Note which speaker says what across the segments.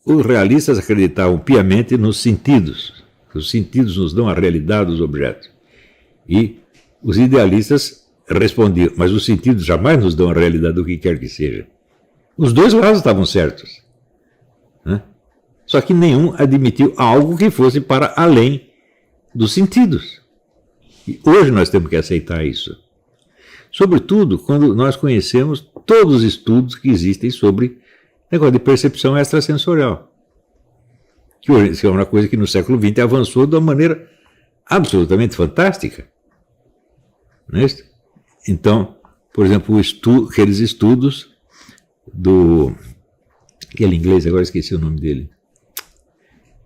Speaker 1: os realistas acreditavam piamente nos sentidos. Os sentidos nos dão a realidade dos objetos. E os idealistas respondiam, mas os sentidos jamais nos dão a realidade do que quer que seja. Os dois lados estavam certos. Né? Só que nenhum admitiu algo que fosse para além dos sentidos. E hoje nós temos que aceitar isso. Sobretudo quando nós conhecemos todos os estudos que existem sobre negócio de percepção extrasensorial. Que é uma coisa que no século XX avançou de uma maneira absolutamente fantástica. Não é isso? Então, por exemplo, aqueles estudos do... aquele inglês, agora esqueci o nome dele.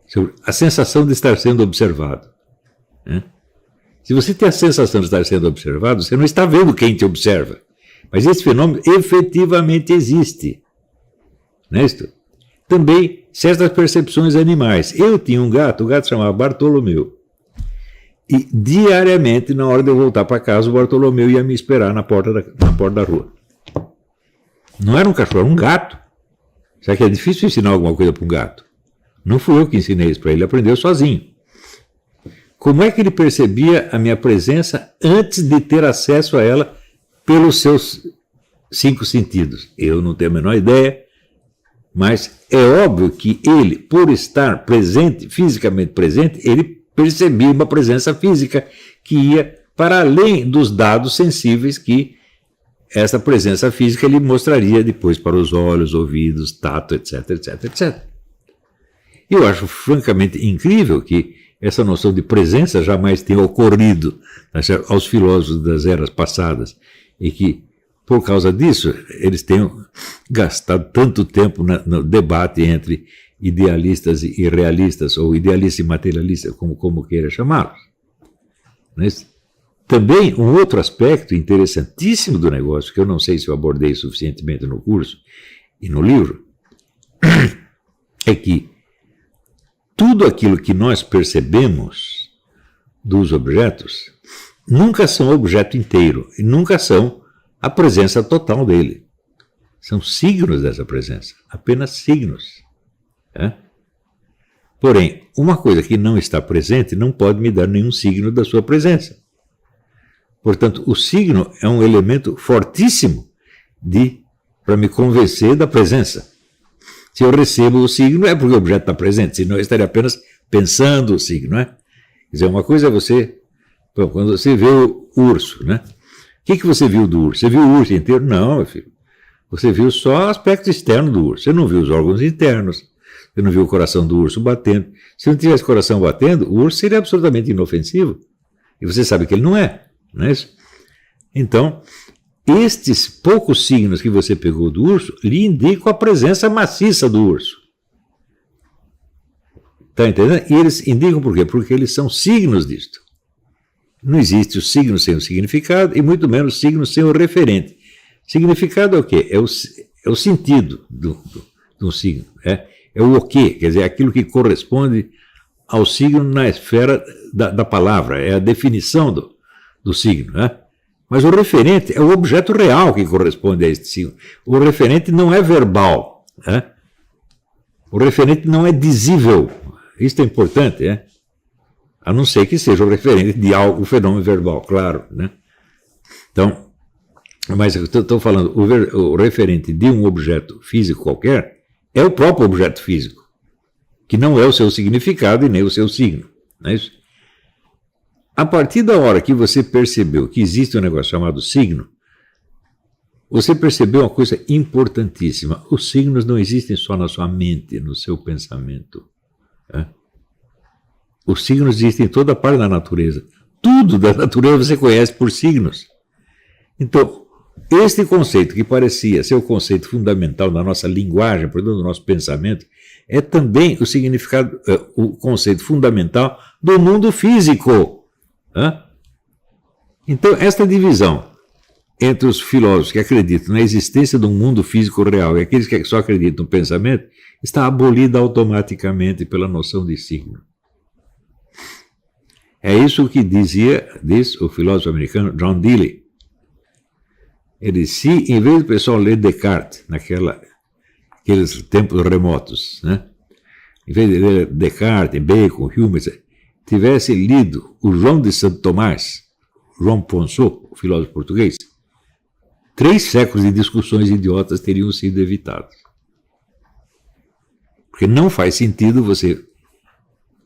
Speaker 1: Sobre a sensação de estar sendo observado. Né? Se você tem a sensação de estar sendo observado, você não está vendo quem te observa. Mas esse fenômeno efetivamente existe. Não é isso? Também certas percepções animais. Eu tinha um gato, o gato se chamava Bartolomeu. E diariamente, na hora de eu voltar para casa, o Bartolomeu ia me esperar na porta da rua. Não era um cachorro, era um gato. Será que é difícil ensinar alguma coisa para um gato? Não fui eu que ensinei isso para ele, ele aprendeu sozinho. Como é que ele percebia a minha presença antes de ter acesso a ela pelos seus 5 sentidos? Eu não tenho a menor ideia, mas é óbvio que ele, por estar presente, fisicamente presente, ele percebia uma presença física que ia para além dos dados sensíveis que essa presença física lhe mostraria depois para os olhos, ouvidos, tato, etc, etc, etc. Eu acho francamente incrível que essa noção de presença jamais tenha ocorrido aos filósofos das eras passadas e que, por causa disso, eles tenham gastado tanto tempo no debate entre idealistas e realistas, ou idealista e materialista, como queira chamá-los. Também um outro aspecto interessantíssimo do negócio, que eu não sei se eu abordei suficientemente no curso e no livro, é que tudo aquilo que nós percebemos dos objetos nunca são objeto inteiro e nunca são a presença total dele. São signos dessa presença, apenas signos. Porém, uma coisa que não está presente não pode me dar nenhum signo da sua presença. Portanto, o signo é um elemento fortíssimo para me convencer da presença. Se eu recebo o signo, é porque o objeto está presente, senão eu estaria apenas pensando o signo, não é? Quer dizer, uma coisa é você... Bom, quando você vê o urso, né? O que você viu do urso? Você viu o urso inteiro? Não, meu filho. Você viu só o aspecto externo do urso. Você não viu os órgãos internos. Você não viu o coração do urso batendo. Se não tivesse coração batendo, o urso seria absolutamente inofensivo. E você sabe que ele não é. Não é isso? Então, estes poucos signos que você pegou do urso lhe indicam a presença maciça do urso. Está entendendo? E eles indicam por quê? Porque eles são signos disto. Não existe o signo sem o significado e muito menos o signo sem o referente. Significado é o quê? É o sentido do signo. É o quê? Quer dizer, é aquilo que corresponde ao signo na esfera da palavra. É a definição do signo. Mas o referente é o objeto real que corresponde a este signo. O referente não é verbal. O referente não é dizível. Isso é importante, a não ser que seja o referente de algo, o fenômeno verbal, claro. Então, mas eu estou falando, o referente de um objeto físico qualquer é o próprio objeto físico, que não é o seu significado e nem o seu signo. Não é isso? A partir da hora que você percebeu que existe um negócio chamado signo, você percebeu uma coisa importantíssima. Os signos não existem só na sua mente, no seu pensamento. Os signos existem em toda parte da natureza. Tudo da natureza você conhece por signos. Então, este conceito que parecia ser o conceito fundamental da nossa linguagem, portanto, do nosso pensamento, é também o significado, o conceito fundamental do mundo físico. Então, esta divisão entre os filósofos que acreditam na existência de um mundo físico real e aqueles que só acreditam no pensamento está abolida automaticamente pela noção de signo. É isso que diz o filósofo americano John Dewey. Ele disse, em vez do pessoal ler Descartes, naqueles tempos remotos, em vez de ler Descartes, Bacon, Hume, tivesse lido o João de Santo Tomás, João Ponceau, o filósofo português, 3 séculos de discussões idiotas teriam sido evitados. Porque não faz sentido você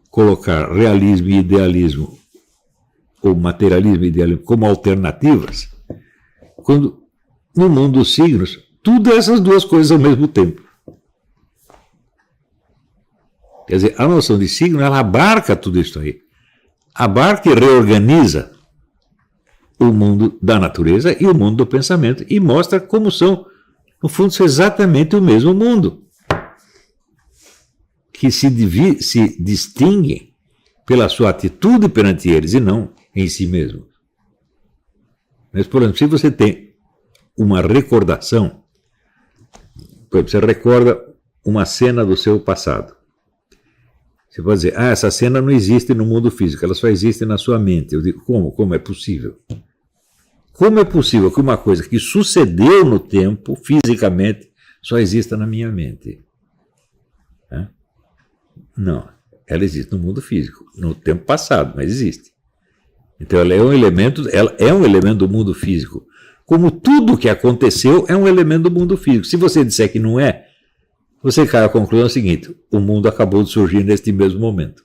Speaker 1: colocar realismo e idealismo, ou materialismo e idealismo, como alternativas, quando no mundo dos signos, tudo essas duas coisas ao mesmo tempo. Quer dizer, a noção de signo, ela abarca tudo isso aí. Abarca e reorganiza o mundo da natureza e o mundo do pensamento e mostra como são, no fundo, são exatamente o mesmo mundo, que se distinguem pela sua atitude perante eles e não em si mesmo. Mas, por exemplo, se você tem uma recordação, por exemplo, você recorda uma cena do seu passado. Você pode dizer, essa cena não existe no mundo físico, ela só existe na sua mente. Eu digo, como? Como é possível? Como é possível que uma coisa que sucedeu no tempo, fisicamente, só exista na minha mente? Não, ela existe no mundo físico, no tempo passado, mas existe. Então ela é um elemento do mundo físico. Como tudo que aconteceu é um elemento do mundo físico. Se você disser que não é, você cai à conclusão seguinte: o mundo acabou de surgir neste mesmo momento.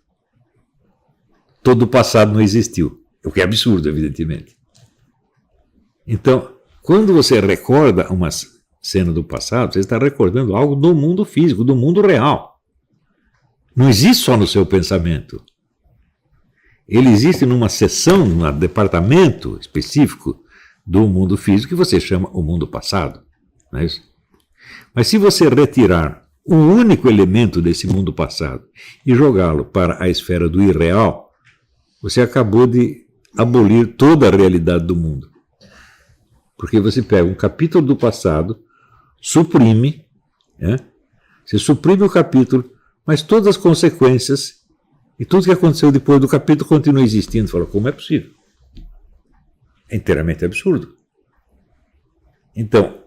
Speaker 1: Todo o passado não existiu, o que é absurdo, evidentemente. Então, quando você recorda uma cena do passado, você está recordando algo do mundo físico, do mundo real. Não existe só no seu pensamento. Ele existe numa seção, num departamento específico do mundo físico que você chama o mundo passado. Não é isso? Mas se você retirar um único elemento desse mundo passado e jogá-lo para a esfera do irreal, você acabou de abolir toda a realidade do mundo. Porque você pega um capítulo do passado, suprime, você suprime o capítulo, mas todas as consequências e tudo que aconteceu depois do capítulo continua existindo. Fala, como é possível? É inteiramente absurdo. Então,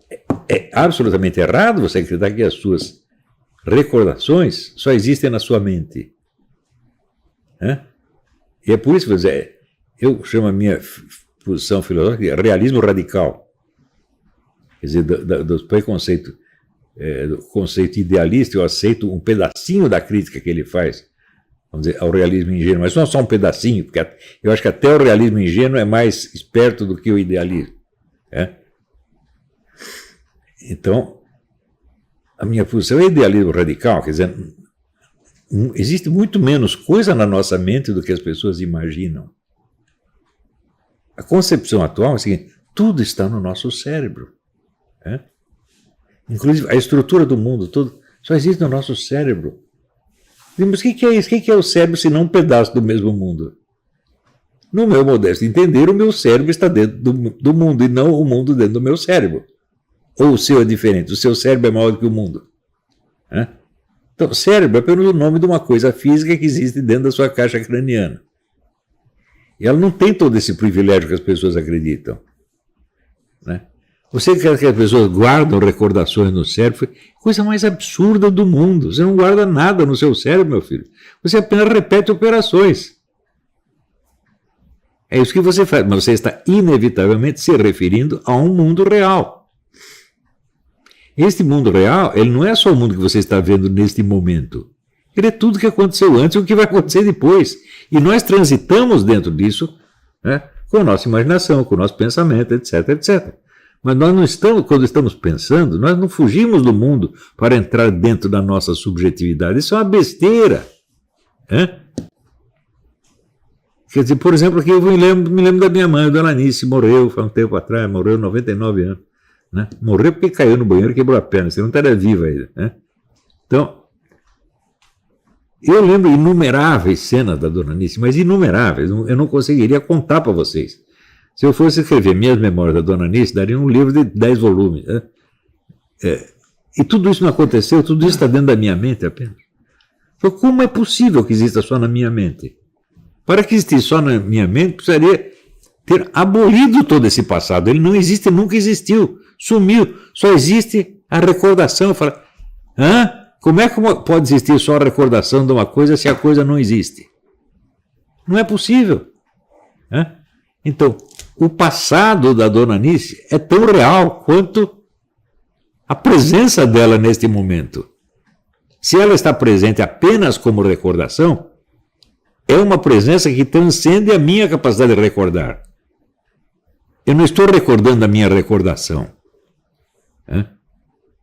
Speaker 1: é absolutamente errado você acreditar que as suas recordações só existem na sua mente. E é por isso que eu chamo a minha posição filosófica de realismo radical. Quer dizer, do preconceito, do conceito idealista, eu aceito um pedacinho da crítica que ele faz, vamos dizer, ao realismo ingênuo, mas não só um pedacinho, porque eu acho que até o realismo ingênuo é mais esperto do que o idealismo. Então, a minha posição é idealismo radical, quer dizer, existe muito menos coisa na nossa mente do que as pessoas imaginam. A concepção atual é a seguinte: tudo está no nosso cérebro. Inclusive, a estrutura do mundo todo só existe no nosso cérebro. Mas o que é isso? O que é o cérebro se não um pedaço do mesmo mundo? No meu modesto entender, o meu cérebro está dentro do mundo e não o mundo dentro do meu cérebro. Ou o seu é diferente, o seu cérebro é maior do que o mundo. Então, cérebro é apenas o nome de uma coisa física que existe dentro da sua caixa craniana. E ela não tem todo esse privilégio que as pessoas acreditam. Você quer que as pessoas guardam recordações no cérebro? Coisa mais absurda do mundo. Você não guarda nada no seu cérebro, meu filho. Você apenas repete operações. É isso que você faz, mas você está inevitavelmente se referindo a um mundo real. Este mundo real, ele não é só o mundo que você está vendo neste momento. Ele é tudo que aconteceu antes e o que vai acontecer depois. E nós transitamos dentro disso, com a nossa imaginação, com o nosso pensamento, etc, etc. Mas nós não estamos, quando estamos pensando, nós não fugimos do mundo para entrar dentro da nossa subjetividade. Isso é uma besteira. Quer dizer, por exemplo, aqui eu me lembro da minha mãe, a Dona Anice, morreu faz um tempo atrás, morreu 99 anos. Morreu porque caiu no banheiro e quebrou a perna, você não estaria viva ainda. Então, eu lembro inumeráveis cenas da Dona Anice, mas inumeráveis, eu não conseguiria contar para vocês. Se eu fosse escrever minhas memórias da Dona Anice, daria um livro de 10 volumes. E tudo isso não aconteceu, tudo isso está dentro da minha mente apenas. Então, como é possível que exista só na minha mente? Para que existisse só na minha mente, precisaria ter abolido todo esse passado. Ele não existe, nunca existiu, sumiu. Só existe a recordação. Fala, Como é que pode existir só a recordação de uma coisa se a coisa não existe? Não é possível. Né? Então, o passado da Dona Anice é tão real quanto a presença dela neste momento. Se ela está presente apenas como recordação, é uma presença que transcende a minha capacidade de recordar. Eu não estou recordando a minha recordação. Né?